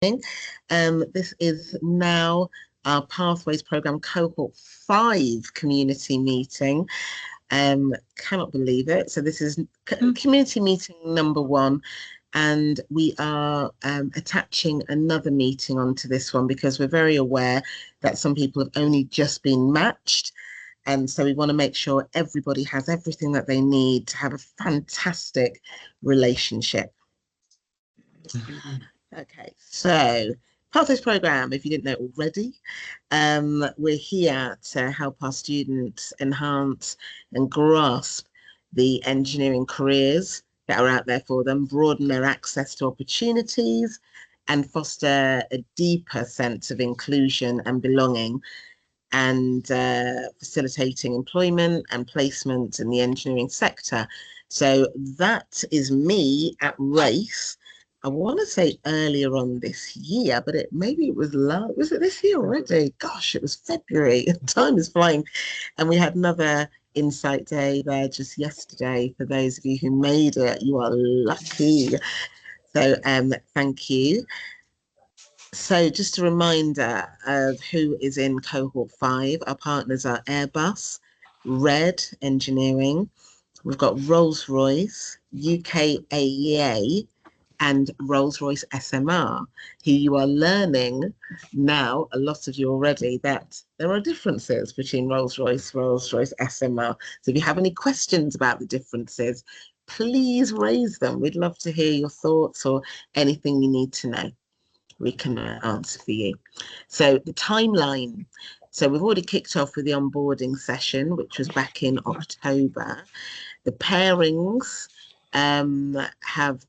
This is now our Pathways Programme Cohort 5 community meeting. Cannot believe it. So this is community meeting number 1. And we are attaching another meeting onto this one because we're very aware that some people have only just been matched. And so we want to make sure everybody has everything that they need to have a fantastic relationship. Okay, so Pathways Programme, if you didn't know already, we're here to help our students enhance and grasp the engineering careers that are out there for them, broaden their access to opportunities, and foster a deeper sense of inclusion and belonging, and facilitating employment and placement in the engineering sector. So that is me at Race. I want to say earlier on this year, but maybe it was it this year already? Gosh, it was February. Time is flying. And we had another Insight Day there just yesterday. For those of you who made it, you are lucky. So thank you. So just a reminder of who is in Cohort 5. Our partners are Airbus, Red Engineering, we've got Rolls-Royce, UKAEA, and Rolls-Royce SMR, who you are learning now, a lot of you already, that there are differences between Rolls-Royce, Rolls-Royce SMR. So if you have any questions about the differences, please raise them. We'd love to hear your thoughts or anything you need to know. We can answer for you. So the timeline. So we've already kicked off with the onboarding session, which was back in October. The pairings have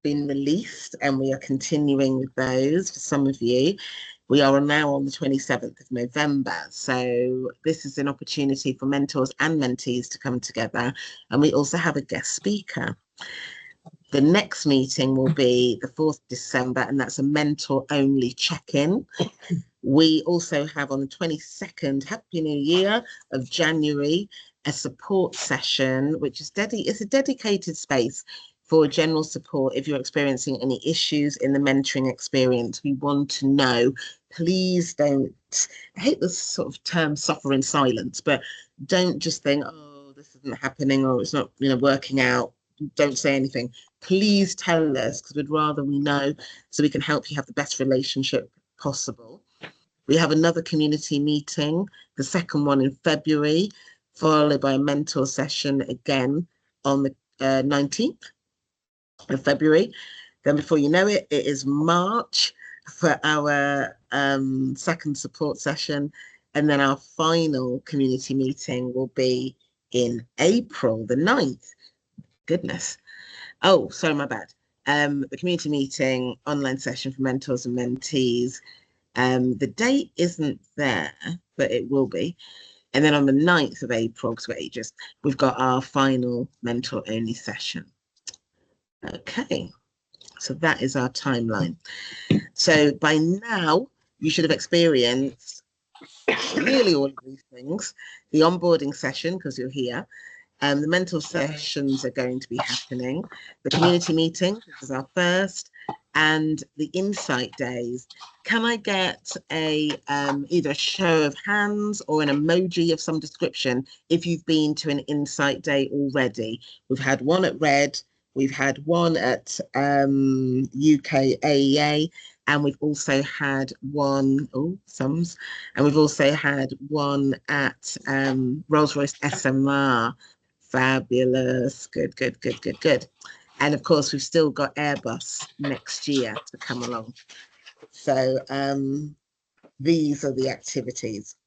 been released and we are continuing with those for some of you. We are now on the 27th of November. So this is an opportunity for mentors and mentees to come together. And we also have a guest speaker. The next meeting will be the 4th of December, and that's a mentor-only check-in. We also have on the 22nd, Happy New Year, of January, a support session, which is it's a dedicated space for general support if you're experiencing any issues in the mentoring experience. We want to know, please don't, I hate this sort of term, suffer in silence, but don't just think, oh, this isn't happening or it's not, working out. Don't say anything. Please tell us, because we'd rather we know so we can help you have the best relationship possible. We have another community meeting, the second one in February, followed by a mentor session again on the 19th of February. Then before you know it, it is March for our second support session. And then our final community meeting will be in April the 9th. Goodness. Oh, sorry, my bad. The community meeting, online session for mentors and mentees. The date isn't there, but it will be. And then on the 9th of April, because we're ages, we've got our final mentor-only session. Okay, so that is our timeline. So by now, you should have experienced nearly all of these things. The onboarding session, because you're here. The mentor sessions are going to be happening. The community meeting, this is our first, and the insight days. Can I get either a show of hands or an emoji of some description if you've been to an insight day already? We've had one at Red, we've had one at UKAEA, and we've also had one, and we've also had one at Rolls-Royce SMR. Fabulous. Good. And of course, we've still got Airbus next year to come along. So these are the activities.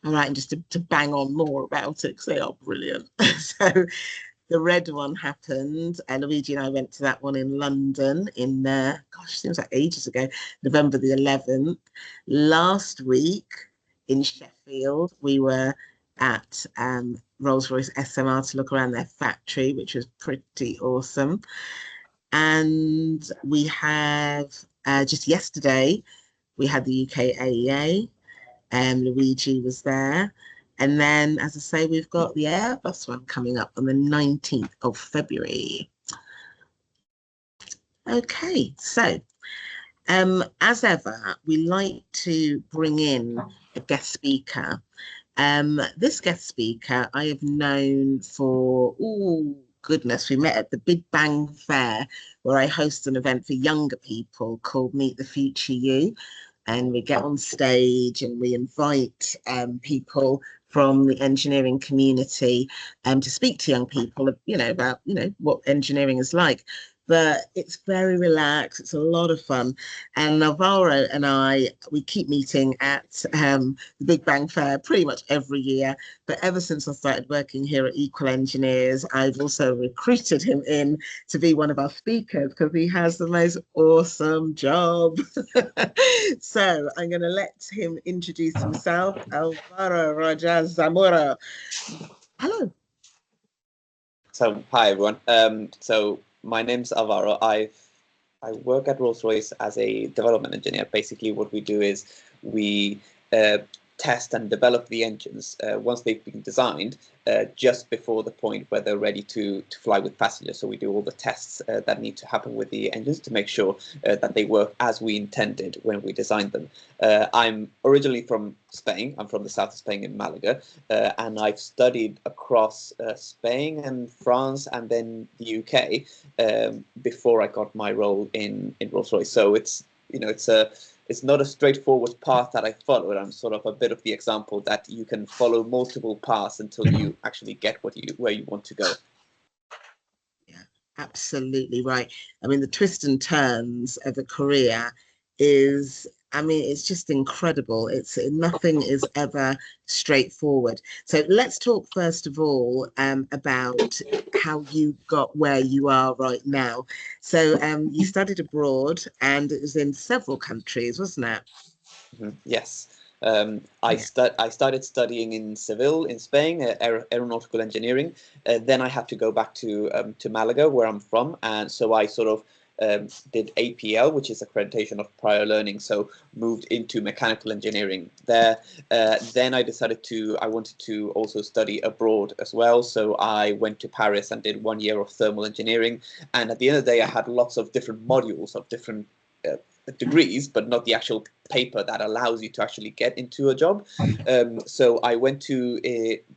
All right, and just to bang on more about it, because they are brilliant. So the Red one happened, and Luigi and I went to that one in London in, gosh, seems like ages ago, November the 11th. Last week in Sheffield, we were at Rolls-Royce SMR to look around their factory, which was pretty awesome. And we have, just yesterday, we had the UKAEA, Luigi was there. And then, as I say, we've got the Airbus one coming up on the 19th of February. Okay, so as ever, we like to bring in a guest speaker. This guest speaker I have known for, oh goodness, we met at the Big Bang Fair, where I host an event for younger people called Meet the Future You. And we get on stage and we invite people from the engineering community to speak to young people, about, what engineering is like. But it's very relaxed. It's a lot of fun. And Navarro and we keep meeting at the Big Bang Fair pretty much every year. But ever since I started working here at Equal Engineers, I've also recruited him in to be one of our speakers because he has the most awesome job. So I'm going to let him introduce himself. Alvaro Raja Zamora. Hello. So hi everyone. So my name's Alvaro. I work at Rolls-Royce as a development engineer. Basically, what we do is we test and develop the engines once they've been designed, just before the point where they're ready to fly with passengers. So we do all the tests that need to happen with the engines to make sure that they work as we intended when we designed them. I'm originally from Spain. I'm from the south of Spain in Malaga, and I've studied across Spain and France and then the UK before I got my role in Rolls-Royce. So it's not a straightforward path that I followed. I'm sort of a bit of the example that you can follow multiple paths until you actually get where you want to go. Yeah, absolutely right. I mean, the twists and turns of a career it's just incredible. Nothing is ever straightforward. So let's talk first of all about how you got where you are right now. So you studied abroad and it was in several countries, wasn't it? Yes. I Yeah. started studying in Seville in Spain, aeronautical engineering. Then I had to go back to Malaga, where I'm from, and so I sort of did APL, which is accreditation of prior learning. So moved into mechanical engineering there. Then I decided I wanted to also study abroad as well. So I went to Paris and did 1 year of thermal engineering. And at the end of the day, I had lots of different modules of different degrees, but not the actual paper that allows you to actually get into a job. So I went to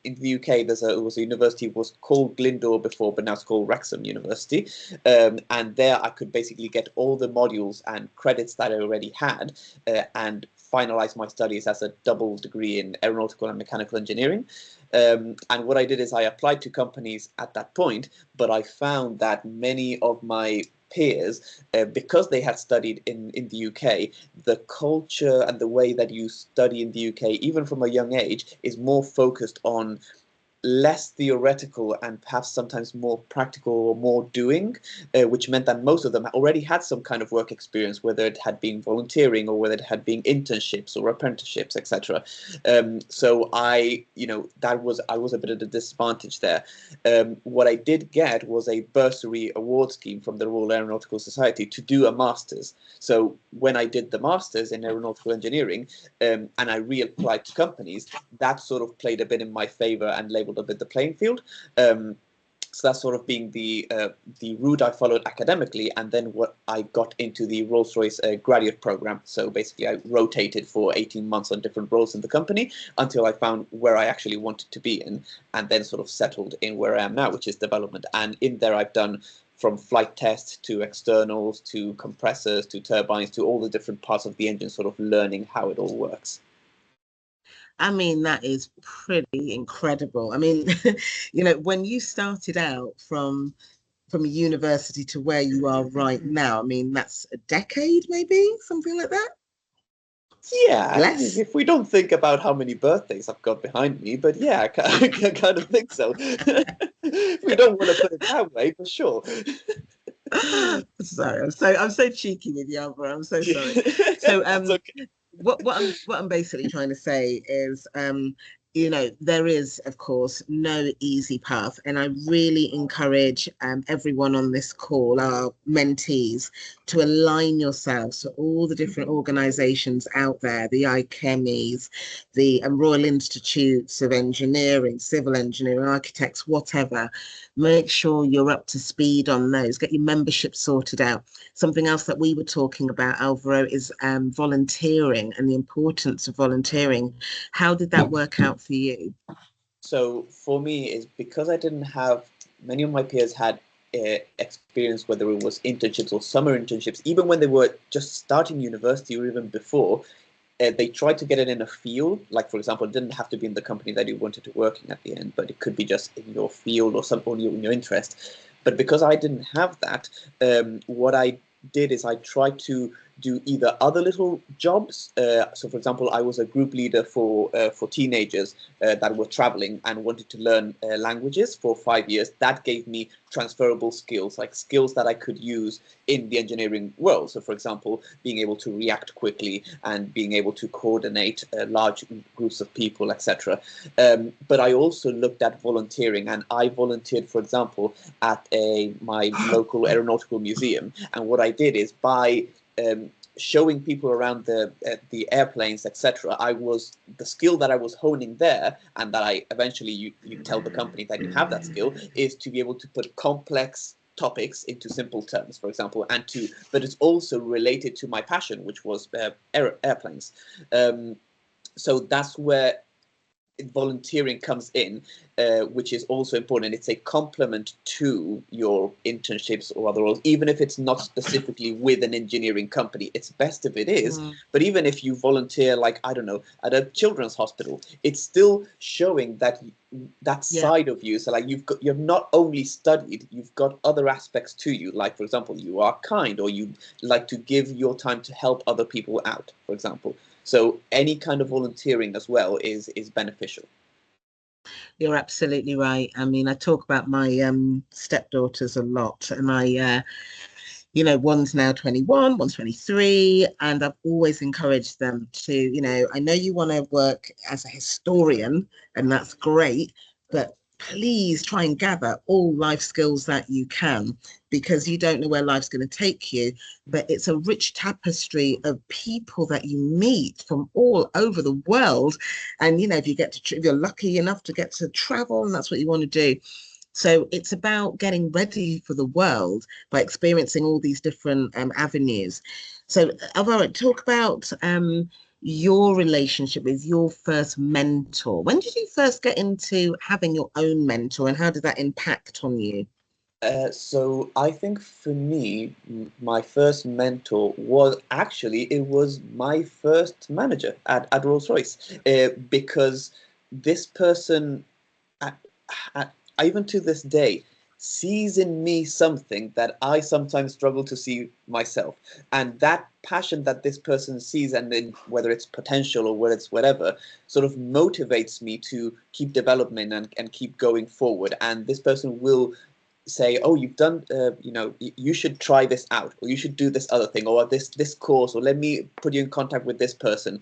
in the UK. It was a university, was called Glyndor before, but now it's called Wrexham University. And there I could basically get all the modules and credits that I already had, and finalize my studies as a double degree in aeronautical and mechanical engineering. And what I did is I applied to companies at that point, but I found that many of my peers, because they had studied in the UK, the culture and the way that you study in the UK, even from a young age, is more focused on less theoretical and perhaps sometimes more practical or more doing, which meant that most of them already had some kind of work experience, whether it had been volunteering or whether it had been internships or apprenticeships, etc. So I was a bit at a disadvantage there. What I did get was a bursary award scheme from the Royal Aeronautical Society to do a master's. So when I did the master's in aeronautical engineering, and I reapplied to companies, that sort of played a bit in my favor and leveled a bit the playing field. So that's sort of being the route I followed academically, and then what I got into the Rolls-Royce graduate program. So basically, I rotated for 18 months on different roles in the company until I found where I actually wanted to be in, and then sort of settled in where I am now, which is development. And in there, I've done from flight tests to externals to compressors to turbines to all the different parts of the engine, sort of learning how it all works. I mean, that is pretty incredible. I mean, when you started out from a university to where you are right now, I mean, that's a decade, maybe something like that. Yeah, Less. if we don't think about how many birthdays I've got behind me, but yeah, I kind of think so. If we don't want to put it that way, for sure. Sorry, I'm so cheeky with you, Albert. I'm so sorry. So That's okay. what I'm basically trying to say is there is, of course, no easy path. And I really encourage everyone on this call, our mentees, to align yourselves to all the different organizations out there, the IChemmies, the Royal Institutes of Engineering, Civil Engineering, Architects, whatever. Make sure you're up to speed on those. Get your membership sorted out. Something else that we were talking about, Alvaro, is volunteering and the importance of volunteering. How did that work out for you? So for me, is because I didn't have many of my peers had experience, whether it was internships or summer internships, even when they were just starting university or even before. They tried to get it in a field, like for example, it didn't have to be in the company that you wanted to work in at the end, but it could be just in your field or some or in your interest. But because I didn't have that, what I did is I tried to do either other little jobs. So, for example, I was a group leader for teenagers that were traveling and wanted to learn languages for 5 years. That gave me transferable skills, like skills that I could use in the engineering world. So, for example, being able to react quickly and being able to coordinate large groups of people, etc. But I also looked at volunteering, and I volunteered, for example, at my local aeronautical museum. And what I did is by showing people around the airplanes, etc. I was the skill that I was honing there, and that I eventually you tell the company that you have that skill, is to be able to put complex topics into simple terms, for example, but it's also related to my passion, which was airplanes. So that's where volunteering comes in, which is also important. It's a complement to your internships or other roles, even if it's not specifically with an engineering company. It's best if it is, but even if you volunteer, like, I don't know, at a children's hospital, it's still showing that side of you. So like you've not only studied, you've got other aspects to you. Like, for example, you are kind, or you like to give your time to help other people out, for example. So any kind of volunteering as well is beneficial. You're absolutely right. I mean, I talk about my stepdaughters a lot, and one's now 21, one's 23, and I've always encouraged them to, I know you want to work as a historian, and that's great, but please try and gather all life skills that you can, because you don't know where life's going to take you. But it's a rich tapestry of people that you meet from all over the world. And, if you're lucky enough to get to travel, and that's what you want to do. So it's about getting ready for the world by experiencing all these different avenues. So, Alvaro, talk about your relationship with your first mentor. When did you first get into having your own mentor, and how did that impact on you? So I think for me, my first mentor was my first manager at Rolls-Royce, because this person, at, even to this day, sees in me something that I sometimes struggle to see myself. And that passion that this person sees, and then whether it's potential or whether it's whatever, sort of motivates me to keep developing and keep going forward. And this person will say, oh, you've done, you should try this out, or you should do this other thing, or this course, or let me put you in contact with this person.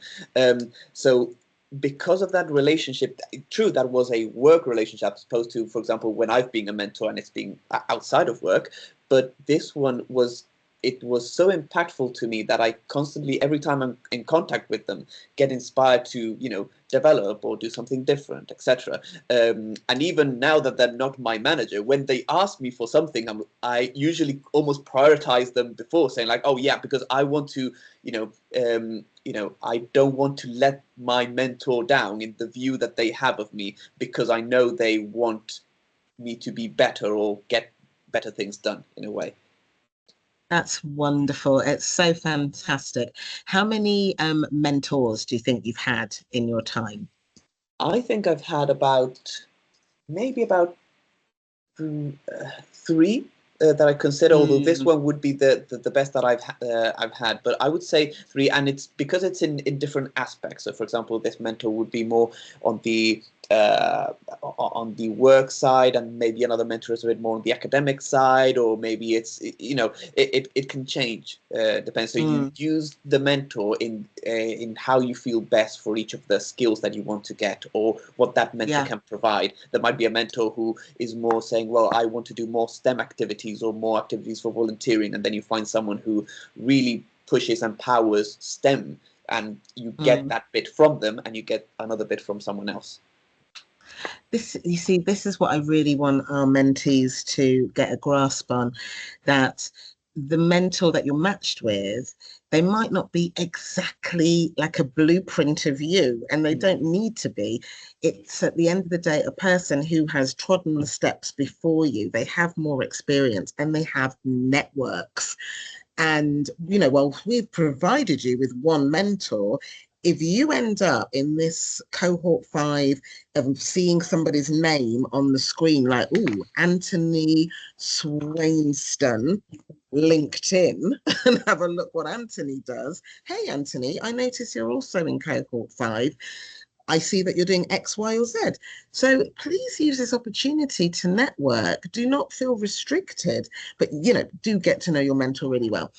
So because of that relationship, true, that was a work relationship as opposed to, for example, when I've been a mentor and it's being outside of work. But this one was, it was so impactful to me that I constantly, every time I'm in contact with them, get inspired to, develop or do something different, etc. And even now that they're not my manager, when they ask me for something, I usually almost prioritize them before, saying like, oh yeah, because I want to, I don't want to let my mentor down in the view that they have of me, because I know they want me to be better or get better things done in a way. That's wonderful. It's so fantastic. How many mentors do you think you've had in your time? I think I've had maybe about three that I consider, although this one would be the best that I've had. But I would say three, and it's because it's in different aspects. So, for example, this mentor would be more on the uh, on the work side, and maybe another mentor is a bit more on the academic side, or maybe it's, it can change, depends. So you Mm, use the mentor in how you feel best for each of the skills that you want to get, or what that mentor yeah. can provide. There might be a mentor who is more saying, well, I want to do more STEM activities or more activities for volunteering, and then you find someone who really pushes and powers STEM, and you get Mm. that bit from them and you get another bit from someone else. This, you see, this is what I really want our mentees to get a grasp on, that the mentor that you're matched with, they might not be exactly like a blueprint of you, and they Mm. don't need to be. It's at the end of the day, a person who has trodden the steps before you. They have more experience and they have networks. And, well, we've provided you with one mentor. If you end up in this cohort 5 of seeing somebody's name on the screen, like, oh, Anthony Swainston, LinkedIn, and have a look what Anthony does. Hey, Anthony, I notice you're also in cohort 5. I see that you're doing X, Y, or Z. So please use this opportunity to network. Do not feel restricted, but do get to know your mentor really well.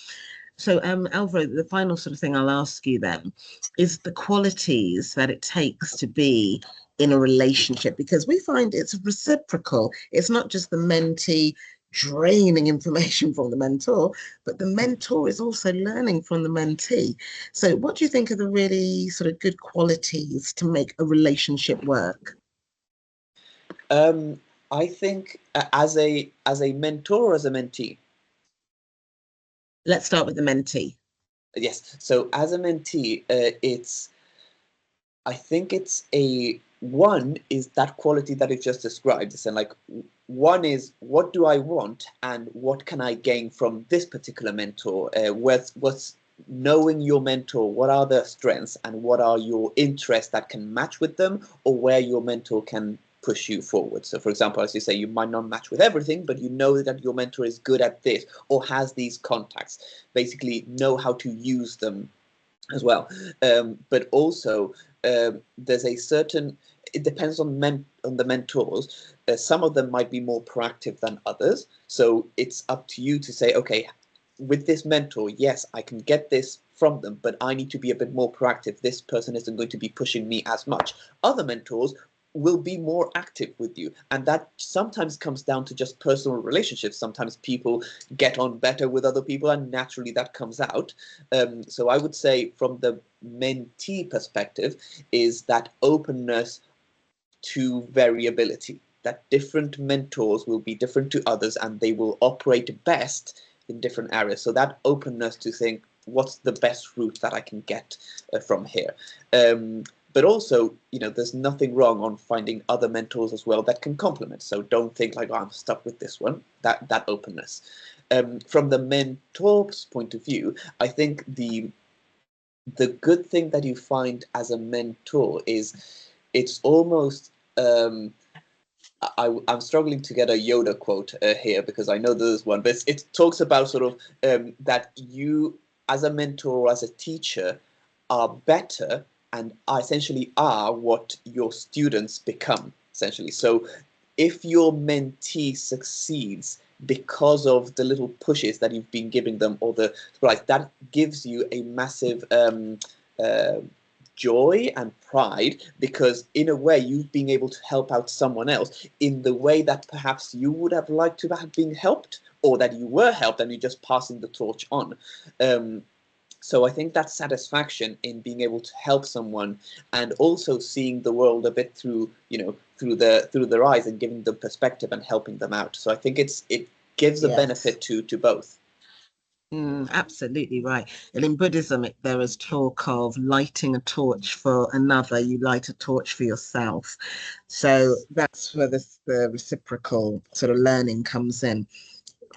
So, Alvaro, the final sort of thing I'll ask you then is the qualities that it takes to be in a relationship, because we find it's reciprocal. It's not just the mentee draining information from the mentor, but the mentor is also learning from the mentee. So, what do you think are the really sort of good qualities to make a relationship work? Um, I think as a mentor or as a mentee. Let's start with the mentee. Yes. So as a mentee, I think it's a one is that quality that it just described. It's like one is what do I want and what can I gain from this particular mentor? What's knowing your mentor, what are their strengths and what are your interests that can match with them, or where your mentor can push you forward. So for example, as you say, you might not match with everything, but you know that your mentor is good at this or has these contacts. Basically know how to use them as well. But also, there's a certain. It depends on the mentors. Some of them might be more proactive than others. So it's up to you to say, okay, with this mentor, yes, I can get this from them, but I need to be a bit more proactive. This person isn't going to be pushing me as much. Other mentors will be more active with you, and that sometimes comes down to just personal relationships. Sometimes people get on better with other people, and naturally that comes out. So I would say from the mentee perspective is that openness to variability, that different mentors will be different to others and they will operate best in different areas. So that openness to think, what's the best route that I can get from here? But also, there's nothing wrong on finding other mentors as well that can complement. So don't think like, oh, I'm stuck with this one. That openness. From the mentor's point of view, I think the good thing that you find as a mentor is it's almost I'm struggling to get a Yoda quote here because I know there's one, but it talks about sort of that you, as a mentor or as a teacher, are better and essentially are what your students become, essentially. So if your mentee succeeds because of the little pushes that you've been giving them, or the right, that gives you a massive uh, joy and pride, because in a way you've been able to help out someone else in the way that perhaps you would have liked to have been helped, or that you were helped and you're just passing the torch on. um, so I think that satisfaction in being able to help someone, and also seeing the world a bit through, through their eyes, and giving them perspective and helping them out. So I think it gives a Yes. benefit to both. Absolutely right. And in Buddhism, there is talk of lighting a torch for another. You light a torch for yourself. So that's where the reciprocal sort of learning comes in.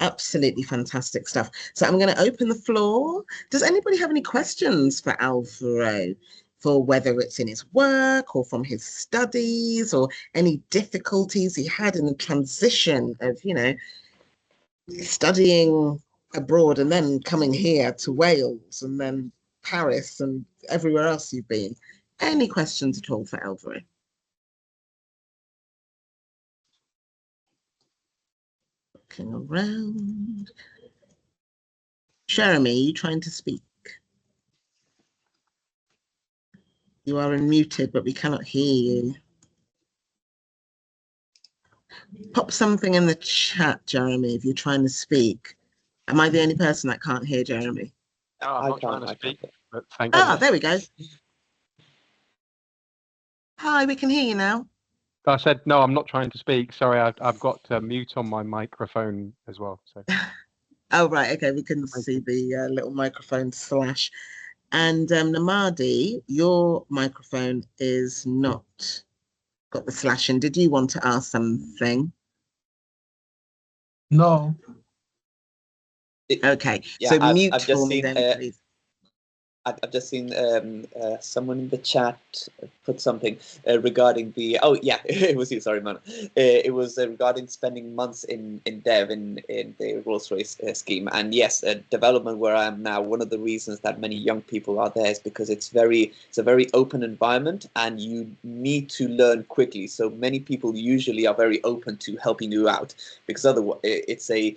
Absolutely fantastic stuff. So I'm going to open the floor. Does anybody have any questions for Alvaro? For whether it's in his work or from his studies, or any difficulties he had in the transition of, studying abroad and then coming here to Wales and then Paris and everywhere else you've been. Any questions at all for Alvaro? looking around. Jeremy, are you trying to speak? You are unmuted, but we cannot hear you. Pop something in the chat, Jeremy, if you're trying to speak. Am I the only person that can't hear Jeremy? No, I'm I not trying can't. to I can't. speak, but thank Ah, goodness. there we go. Hi, we can hear you now. I said, no, I'm not trying to speak. Sorry, I've got mute on my microphone as well. So Oh, right. Okay, we can see the little microphone slash. And Namadi, your microphone is not got the slash in. Did you want to ask something? No. Okay, Yeah, so mute I've for just me seen then, please. I've just seen someone in the chat put something regarding the. Oh yeah, it was you. Sorry, man. It was regarding spending months in dev in the Rolls-Royce scheme. And yes, development where I am now. One of the reasons that many young people are there is because it's a very open environment, and you need to learn quickly. So many people usually are very open to helping you out, because otherwise it's a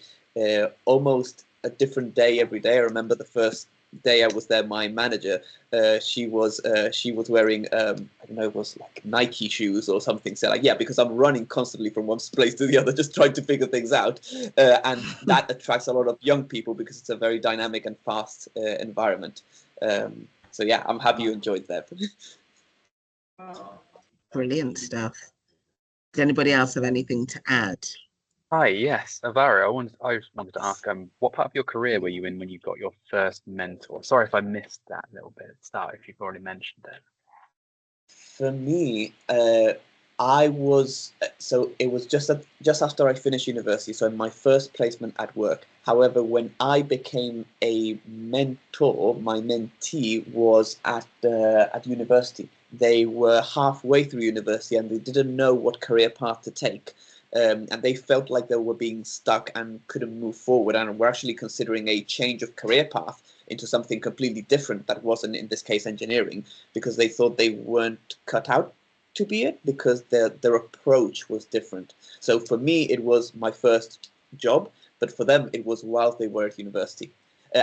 almost a different day every day. I remember the first day I was there, my manager, she was wearing I don't know, it was like Nike shoes or something. So like, yeah, because I'm running constantly from one place to the other, just trying to figure things out, and that attracts a lot of young people because it's a very dynamic and fast environment. So yeah, I'm happy you enjoyed that. Brilliant stuff. Does anybody else have anything to add? Hi, yes, Avara. I just wanted to ask, what part of your career were you in when you got your first mentor? Sorry if I missed that a little bit at the start, if you've already mentioned it. For me, I was so it was just after I finished university, so in my first placement at work. However, when I became a mentor, my mentee was at university. They were halfway through university and they didn't know what career path to take. And they felt like they were being stuck and couldn't move forward, and were actually considering a change of career path into something completely different that wasn't, in this case, engineering, because they thought they weren't cut out to be it, because their approach was different. So for me, it was my first job, but for them, it was while they were at university.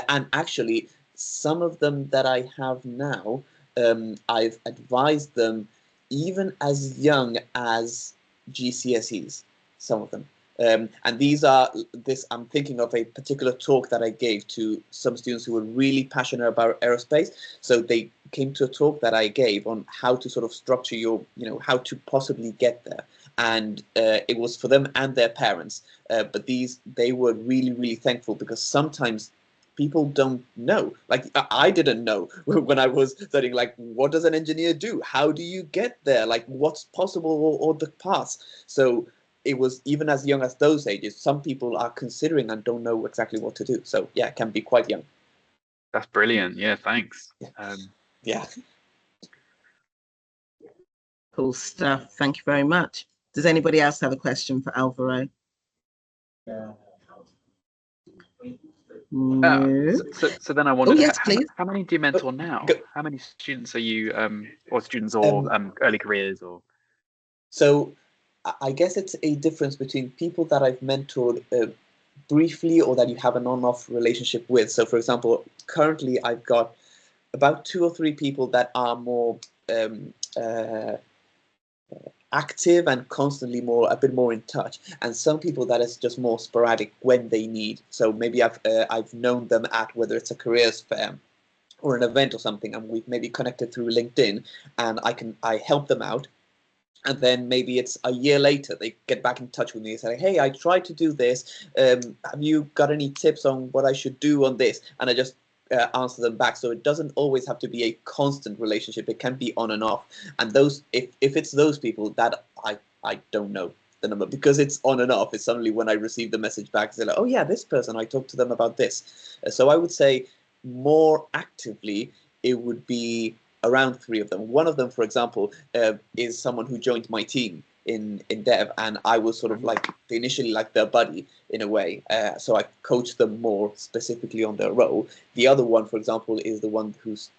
And actually, some of them that I have now, I've advised them even as young as GCSEs, some of them. And these are this. I'm thinking of a particular talk that I gave to some students who were really passionate about aerospace. So they came to a talk that I gave on how to sort of structure your, how to possibly get there. And it was for them and their parents. But they were really, really thankful, because sometimes people don't know. Like I didn't know when I was studying, like, what does an engineer do? How do you get there? Like, what's possible, or the paths? So it was even as young as those ages. Some people are considering and don't know exactly what to do. So yeah, it can be quite young. That's brilliant. Yeah, thanks. Yeah. Cool stuff. Thank you very much. Does anybody else have a question for Alvaro? No. So then I wondered, yes, please. how many do you mentor now? Go. How many students are you, or students, or early careers, or? So I guess it's a difference between people that I've mentored briefly, or that you have an on-off relationship with. So for example, currently I've got about 2 or 3 people that are more active and constantly a bit more in touch, and some people that is just more sporadic when they need. So maybe I've known them at, whether it's a careers fair or an event or something, and we've maybe connected through LinkedIn, and I help them out. And then maybe it's a year later, they get back in touch with me and say, hey, I tried to do this. Have you got any tips on what I should do on this? And I just answer them back. So it doesn't always have to be a constant relationship. It can be on and off. And if it's those people, that I don't know the number, because it's on and off. It's suddenly when I receive the message back, they're like, oh yeah, this person, I talked to them about this. So I would say more actively, it would be around 3 of them. One of them, for example, is someone who joined my team in dev, and I was sort of like initially like their buddy in a way. So I coached them more specifically on their role. The other one, for example, is the one who's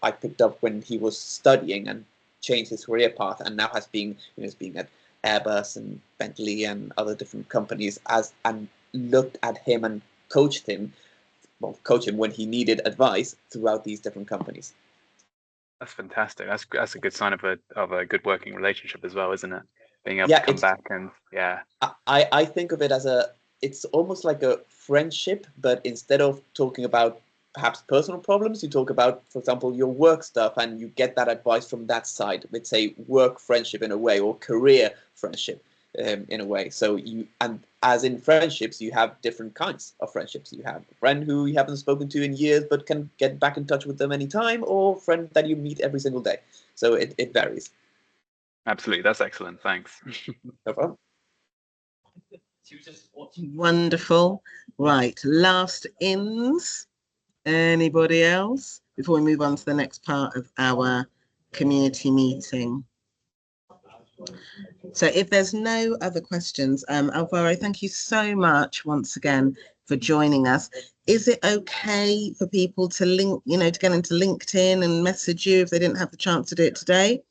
I picked up when he was studying and changed his career path, and now has been, is being at Airbus and Bentley and other different companies, and looked at him and coached him, coach him when he needed advice throughout these different companies. That's fantastic. That's a good sign of a good working relationship as well, isn't it? Being able Yeah, to come back and I think of it as it's almost like a friendship, but instead of talking about perhaps personal problems, you talk about, for example, your work stuff, and you get that advice from that side. It's a work friendship in a way, or career friendship in a way. So and as in friendships, you have different kinds of friendships. You have a friend who you haven't spoken to in years, but can get back in touch with them anytime, or a friend that you meet every single day. So it varies. absolutely. That's excellent. Thanks. No problem. Wonderful. Right, last ins. Anybody else before we move on to the next part of our community meeting? So if there's no other questions, Alvaro, thank you so much once again for joining us. Is it okay for people to to get into LinkedIn and message you if they didn't have the chance to do it today?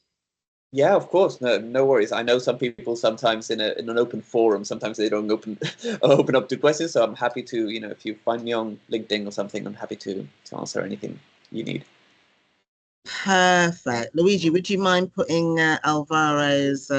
Yeah, of course. No worries. I know some people sometimes in an open forum, sometimes they don't open open up to questions. So I'm happy to, if you find me on LinkedIn or something, I'm happy to answer anything you need. Perfect. Luigi, would you mind putting Alvaro's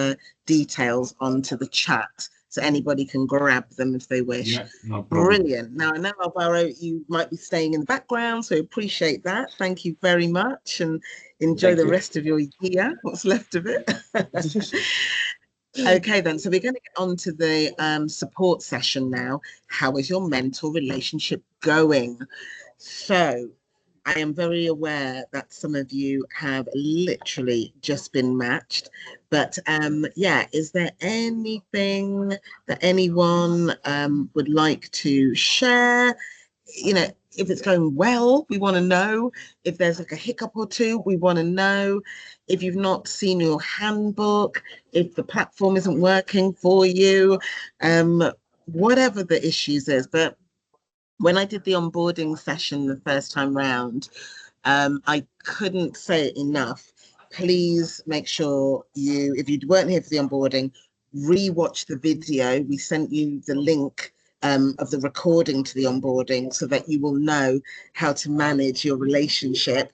details onto the chat so anybody can grab them if they wish? Yeah, no problem. Brilliant. Now, I know, Alvaro, you might be staying in the background, so appreciate that. Thank you very much, and enjoy the rest of your year, what's left of it. Okay, then. So we're going to get on to the support session now. How is your mentor relationship going? So I am very aware that some of you have literally just been matched, but yeah, is there anything that anyone would like to share? If it's going well, we want to know. If there's like a hiccup or two, we want to know. If you've not seen your handbook, if the platform isn't working for you, whatever the issues is. But when I did the onboarding session the first time round, I couldn't say it enough. Please make sure if you weren't here for the onboarding, re-watch the video. We sent you the link of the recording to the onboarding so that you will know how to manage your relationship.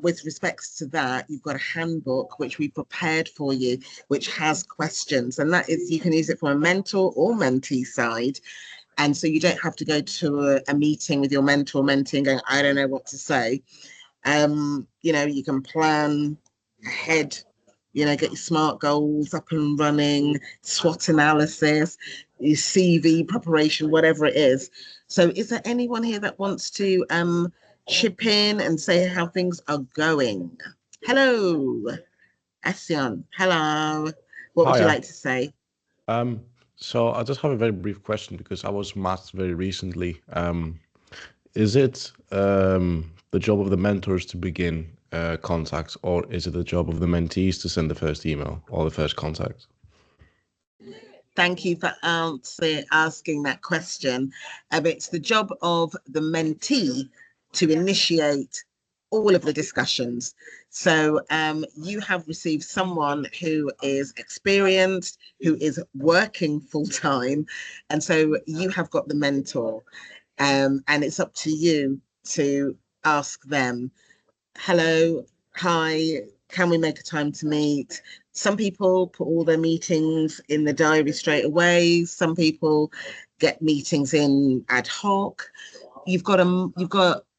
With respects to that, you've got a handbook which we prepared for you, which has questions, and that is, you can use it from a mentor or mentee side. And so you don't have to go to a meeting with your mentor or mentee and going, I don't know what to say. You can plan ahead, get your SMART goals up and running, SWOT analysis, your CV preparation, whatever it is. So is there anyone here that wants to chip in and say how things are going? Hello, Asyan. Hello. What would you like to say? So I just have a very brief question because I was matched very recently. Is it the job of the mentors to begin contacts, or is it the job of the mentees to send the first email or the first contact? Thank you for asking that question. It's the job of the mentee to initiate all of the discussions. So you have received someone who is experienced, who is working full time, and so you have got the mentor, and it's up to you to ask them, hello, hi, can we make a time to meet? Some people put all their meetings in the diary straight away. Some people get meetings in ad hoc. You've got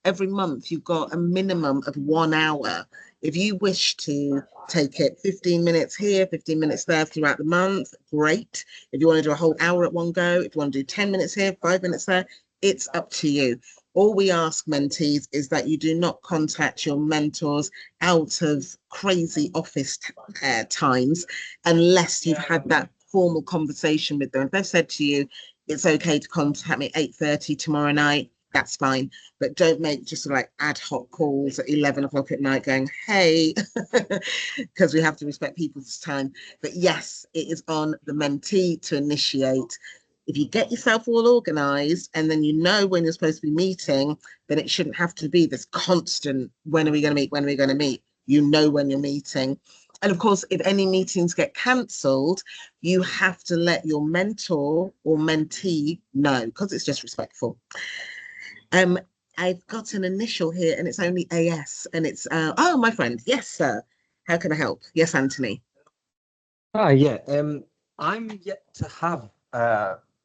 every month, you've got a minimum of 1 hour. If you wish to take it 15 minutes here, 15 minutes there throughout the month, great. If you want to do a whole hour at one go, if you want to do 10 minutes here, 5 minutes there, it's up to you. All we ask mentees is that you do not contact your mentors out of crazy office times unless you've had that formal conversation with them. If they've said to you, it's okay to contact me at 8:30 tomorrow night, that's fine. But don't make just like ad hoc calls at 11 o'clock at night going, hey, because we have to respect people's time. But yes, it is on the mentee to initiate. If you get yourself all organized and then you know when you're supposed to be meeting, then it shouldn't have to be this constant, when are we going to meet? When are we going to meet? You know when you're meeting. And of course, if any meetings get cancelled, you have to let your mentor or mentee know, because it's just respectful. I've got an initial here and it's only AS, and it's oh, my friend. Yes, sir. How can I help? Yes, Anthony. Hi, yeah. I'm yet to have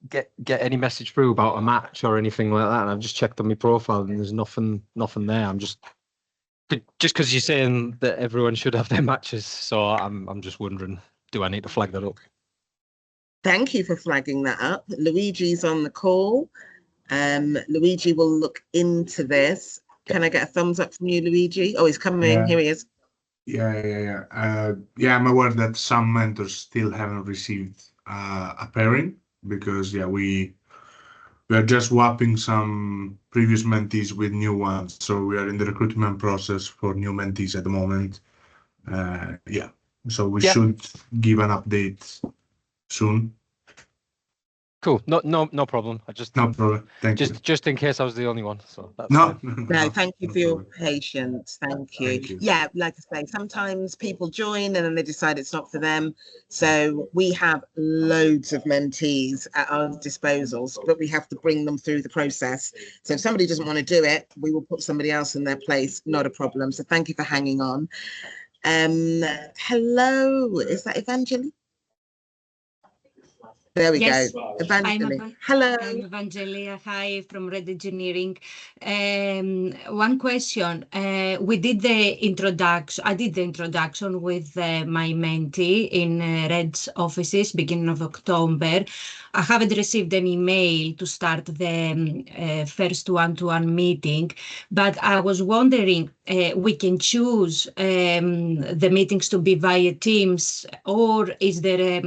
get any message through about a match or anything like that. And I've just checked on my profile and there's nothing there. I'm just because you're saying that everyone should have their matches, so I'm just wondering, do I need to flag that up? Thank you for flagging that up. Luigi's on the call. Luigi will look into this. Can I get a thumbs up from you, Luigi? Oh, he's coming in. Yeah. Here he is. Yeah. I'm aware that some mentors still haven't received a pairing because we are just swapping some previous mentees with new ones. So we are in the recruitment process for new mentees at the moment. So we should give an update soon. Cool. No problem. I just No problem. Thank you. just in case I was the only one. So that's No, fine. No, thank you no for your problem. patience. Thank you. Thank you. Yeah, like I say, sometimes people join and then they decide it's not for them. So we have loads of mentees at our disposals, but we have to bring them through the process. So if somebody doesn't want to do it, we will put somebody else in their place. Not a problem. So thank you for hanging on. Hello, is that Evangeline? There we Yes, go. Evangeline. Hello. Hello. I'm Evangelia. Hi from Red Engineering. One question. We did the introduction. I did the introduction with my mentee in Red's offices, beginning of October. I haven't received an email to start the first one-to-one meeting, but I was wondering, we can choose the meetings to be via Teams, or is there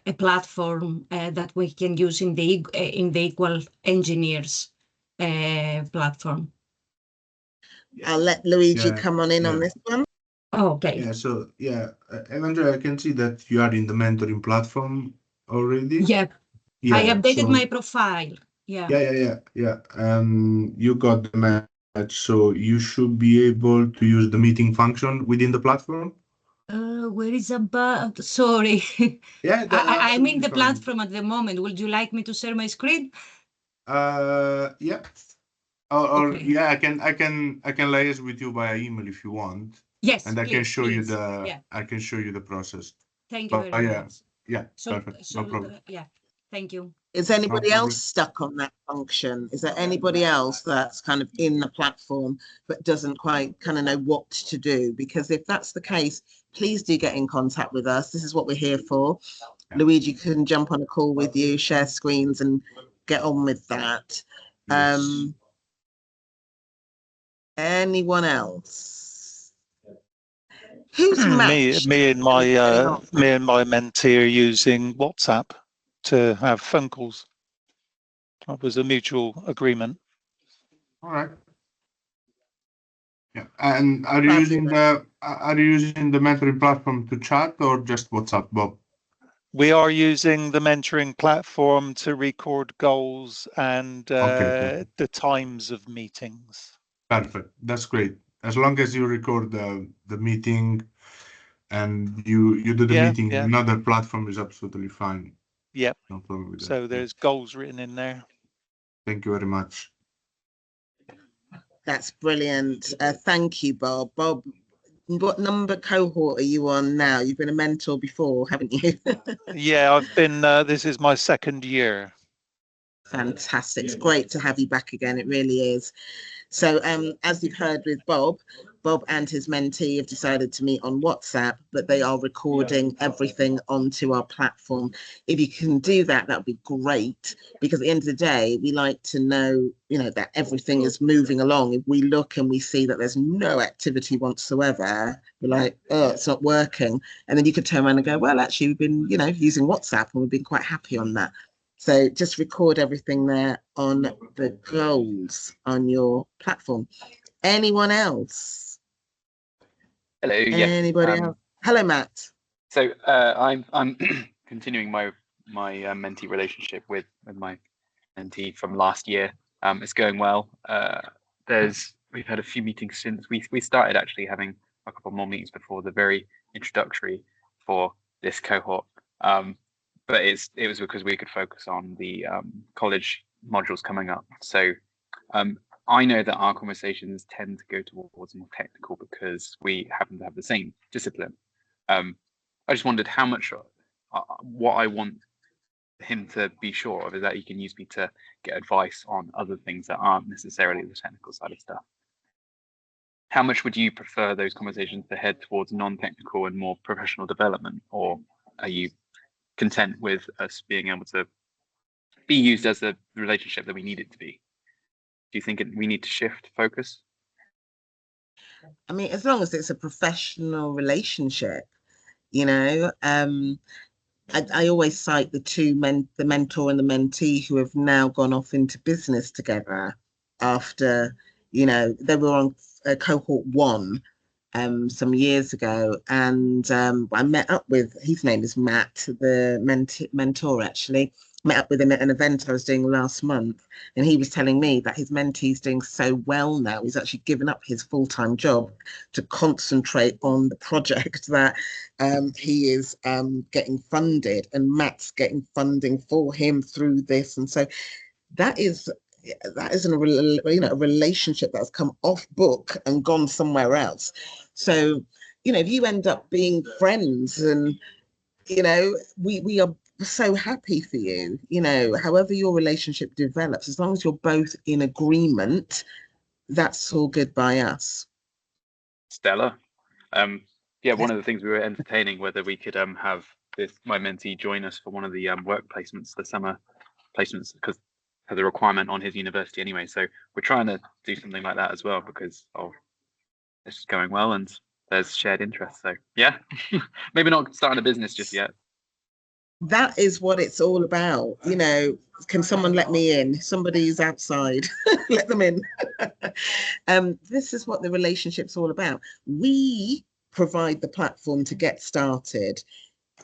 a platform that we can use in the Equal Engineers platform? I'll let Luigi Yeah, come on in on this one. Oh, okay. Evandra, I can see that you are in the mentoring platform already. Yeah, I updated so- my profile. Yeah. Yeah. You got the match, so you should be able to use the meeting function within the platform. Where is about? Sorry. Yeah, I'm in absolutely the fine. platform at the moment. Would you like me to share my screen? Yeah. Or Okay. yeah, I can liaise with you via email if you want, Yes, and I can show you please. Yeah. I can show you the process. Thank you But very yeah, much. yeah, So, perfect, no problem. yeah. Thank you. Is anybody problem. else stuck on that function? Is there anybody else that's kind of in the platform but doesn't quite kind of know what to do? Because if that's the case, please do get in contact with us. This is what we're here for. Yeah. Luigi can jump on a call with you, share screens, and get on with that. Yes. Anyone else? Who's Me, matched? me and my mentee are using WhatsApp to have phone calls. That was a mutual agreement. All right. Yeah. And are you using the mentoring platform to chat or just WhatsApp, Bob? We are using the mentoring platform to record goals and Okay. the times of meetings. Perfect. That's great. As long as you record the meeting and you do the meeting in another platform is absolutely fine. Yep. No problem with that. So there's goals written in there. Thank you very much. That's brilliant. Thank you, Bob. Bob, what number cohort are you on now? You've been a mentor before, haven't you? Yeah, I've been, this is my second year. Fantastic. It's great to have you back again. It really is. So as you've heard with Bob and his mentee have decided to meet on WhatsApp, but they are recording everything onto our platform. If you can do that, that would be great, because at the end of the day, we like to know, that everything is moving along. If we look and we see that there's no activity whatsoever, we're like, oh, it's not working. And then you could turn around and go, well, actually, we've been, using WhatsApp and we've been quite happy on that. So just record everything there on the goals on your platform. Anyone else? Hello. Yeah. Anybody else? Hello, Matt. So I'm continuing my mentee relationship with my mentee from last year. It's going well. We've had a few meetings since we started actually having a couple more meetings before the very introductory for this cohort. But it was because we could focus on the college modules coming up. So I know that our conversations tend to go towards more technical because we happen to have the same discipline. I just wondered how much, what I want him to be sure of is that he can use me to get advice on other things that aren't necessarily the technical side of stuff. How much would you prefer those conversations to head towards non-technical and more professional development, or are you content with us being able to be used as the relationship that we need it to be? Do you think we need to shift focus? I mean, as long as it's a professional relationship, you know, I always cite the mentor and the mentee who have now gone off into business together after, you know, they were on cohort 1 some years ago, and I met up with, his name is Matt, the mentor actually, met up with him at an event I was doing last month, and he was telling me that his mentee's doing so well now, he's actually given up his full-time job to concentrate on the project that he is getting funded, and Matt's getting funding for him through this. And so that is a relationship that's come off book and gone somewhere else. So, you know, if you end up being friends, and, you know, we are so happy for you, you know, however your relationship develops, as long as you're both in agreement, that's all good by us. Stella. Yeah, one of the things we were entertaining, whether we could have my mentee join us for one of the work placements, the summer placements, because has a requirement on his university anyway. So we're trying to do something like that as well, because it's just going well and there's shared interest. So yeah, maybe not starting a business just yet. That is what it's all about. You know, can someone let me in? Somebody's outside. Let them in. This is what the relationship's all about. We provide the platform to get started.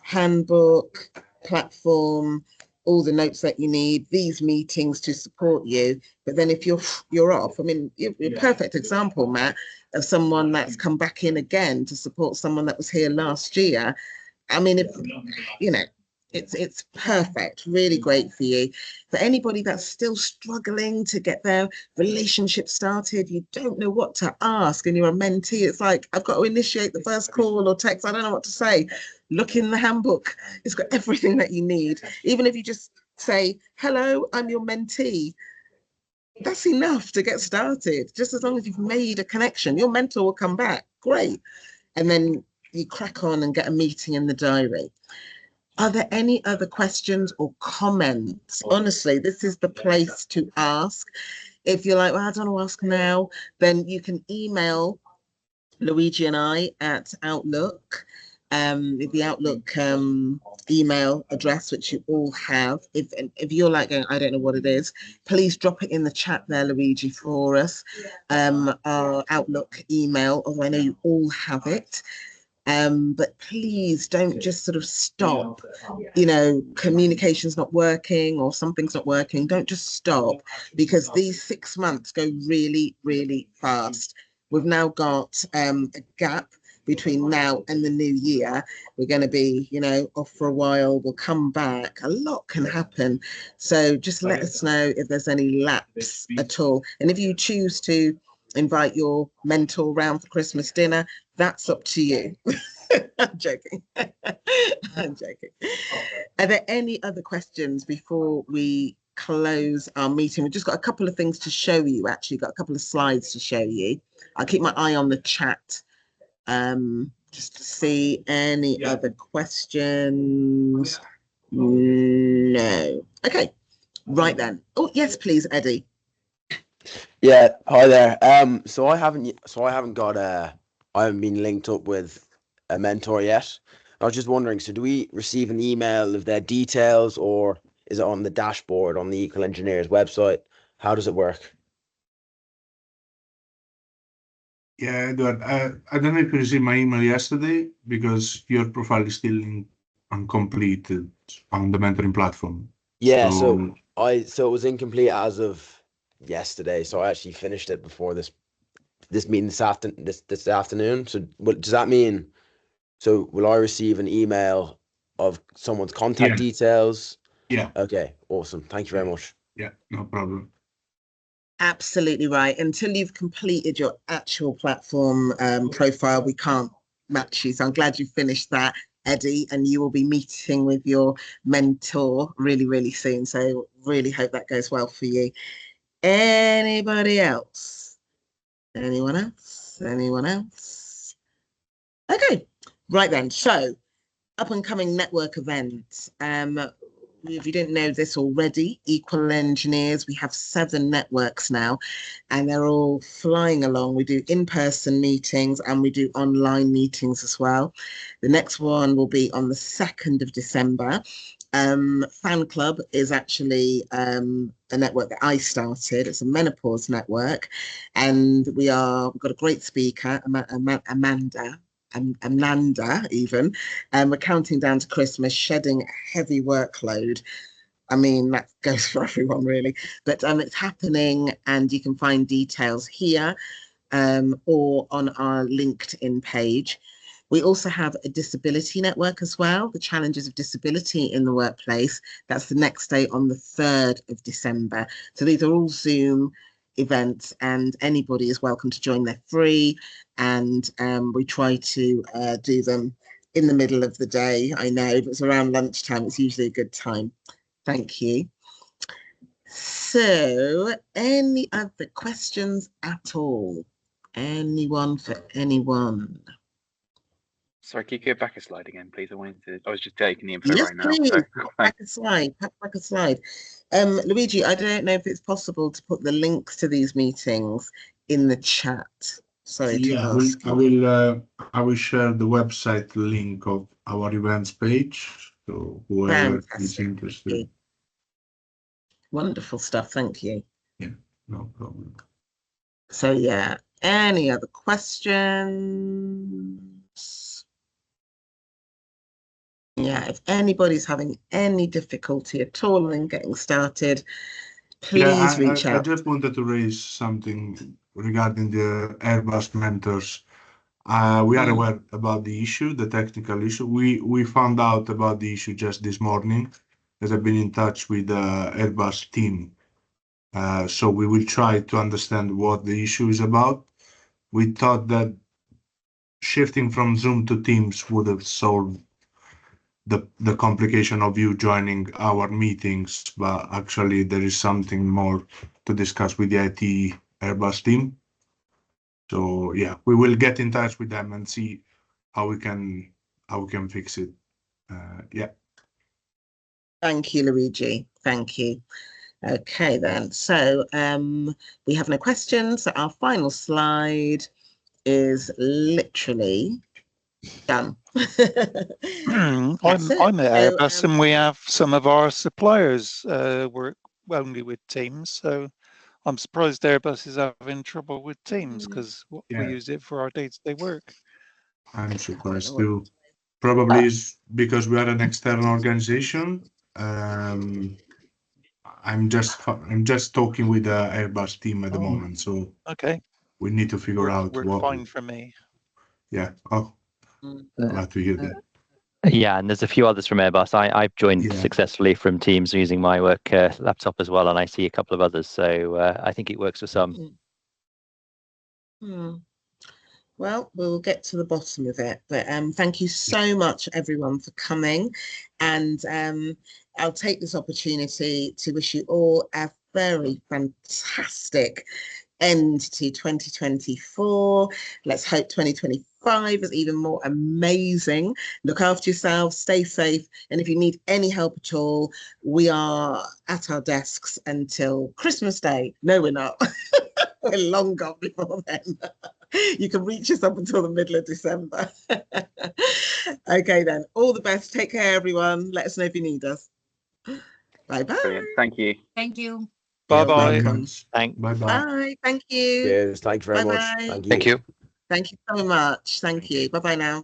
Handbook, platform, all the notes that you need, these meetings to support you. But then if you're off, I mean, you're a perfect example, Matt, of someone that's come back in again to support someone that was here last year. I mean, if you know, it's perfect, really great for you. For anybody that's still struggling to get their relationship started, you don't know what to ask, and you're a mentee, it's like, I've got to initiate the first call or text, I don't know what to say. Look in the handbook, it's got everything that you need. Even if you just say, hello, I'm your mentee, that's enough to get started. Just as long as you've made a connection, your mentor will come back, great. And then you crack on and get a meeting in the diary. Are there any other questions or comments? Honestly, this is the place to ask. If you're like, well, I don't know, ask now, then you can email Luigi and I at Outlook, the Outlook email address, which you all have. If you're like going, I don't know what it is, please drop it in the chat there, Luigi, for us. Our Outlook email, although I know you all have it. But please don't just sort of stop, you know, communication's not working or something's not working. Don't just stop, because these 6 months go really, really fast. We've now got a gap between now and the new year. We're going to be, you know, off for a while. We'll come back. A lot can happen. So just let us know if there's any lapse at all. And if you choose to invite your mentor round for Christmas dinner, that's up to you. I'm joking. I'm joking. Are there any other questions before we close our meeting? We've just got a couple of things to show you, actually. Got a couple of slides to show you. I'll keep my eye on the chat just to see any other questions. No. Okay. Right then. Oh, yes, please, Eddie. Yeah, hi there. So I haven't been linked up with a mentor yet. I was just wondering, so do we receive an email of their details, or is it on the dashboard on the Equal Engineers website? How does it work? Yeah, Edward, I don't know if you received my email yesterday, because your profile is still uncompleted on the mentoring platform. Yeah, so it was incomplete as of yesterday, so I actually finished it before this this meeting this afternoon. So does that mean? So will I receive an email of someone's contact Yeah. details? Yeah. Okay, awesome. Thank you very much. Yeah, no problem. Absolutely right. Until you've completed your actual platform profile, we can't match you. So I'm glad you finished that, Eddie, and you will be meeting with your mentor really, really soon. So really hope that goes well for you. Anybody else? Anyone else? Anyone else? Okay, right then. So up and coming network events. If you didn't know this already, Equal Engineers, we have 7 networks now, and they're all flying along. We do in-person meetings and we do online meetings as well. The next one will be on the 2nd of December. Fan Club is actually a network that I started. It's a menopause network, and we've got a great speaker, Amanda even, and we're counting down to Christmas, shedding a heavy workload. I mean, that goes for everyone really, but it's happening, and you can find details here or on our LinkedIn page. We also have a disability network as well, the challenges of disability in the workplace. That's the next day on the 3rd of December. So these are all Zoom events, and anybody is welcome to join. They're free, and we try to do them in the middle of the day. I know if it's around lunchtime, it's usually a good time. Thank you. So any other questions at all? Anyone for anyone? Sorry, can you go back a slide again, please? I was just taking the info Yes, right now. please. So, Back a slide. Back a slide. Luigi, I don't know if it's possible to put the links to these meetings in the chat. Sorry to ask. I will share the website link of our events page. So whoever is Fantastic. interested. Wonderful stuff. Thank you. Yeah, no problem. So yeah, any other questions? Yeah, if anybody's having any difficulty at all in getting started, please reach I out. just wanted to raise something regarding the Airbus mentors. We are aware about the issue, the technical issue. We found out about the issue just this morning, as I've been in touch with the Airbus team. So we will try to understand what the issue is about. We thought that shifting from Zoom to Teams would have solved the complication of you joining our meetings, but actually there is something more to discuss with the IT Airbus team. So yeah, we will get in touch with them and see how we can fix it. Yeah. Thank you, Luigi. Thank you. Okay, then. So we have no questions. So our final slide is literally done. I'm at Airbus, and we have some of our suppliers work only with Teams. So I'm surprised Airbus is having trouble with Teams, because we use it for our day-to-day work. I'm surprised too. Probably is because we are an external organization. I'm just talking with the Airbus team at the moment, so okay, we need to figure out what. Fine for me. Yeah. Oh, glad to hear that. Yeah, and there's a few others from Airbus. I've joined successfully from Teams using my work laptop as well, and I see a couple of others. So I think it works for some. Well, we'll get to the bottom of it. But thank you so much, everyone, for coming. And I'll take this opportunity to wish you all a very fantastic end to 2024. Let's hope 2025 is even more amazing. Look after yourselves, stay safe, and if you need any help at all, we are at our desks until Christmas Day. No, we're not. We're long gone before then. You can reach us up until the middle of December. Okay, then. All the best. Take care, everyone. Let us know if you need us. Bye-bye. Brilliant. Thank you. Thank you. Bye-bye. Thanks. Bye-bye. Bye. Thank you. Cheers. Thank you very much. Bye-bye. Thank you. Thank you. Thank you so much. Thank you. Bye-bye now.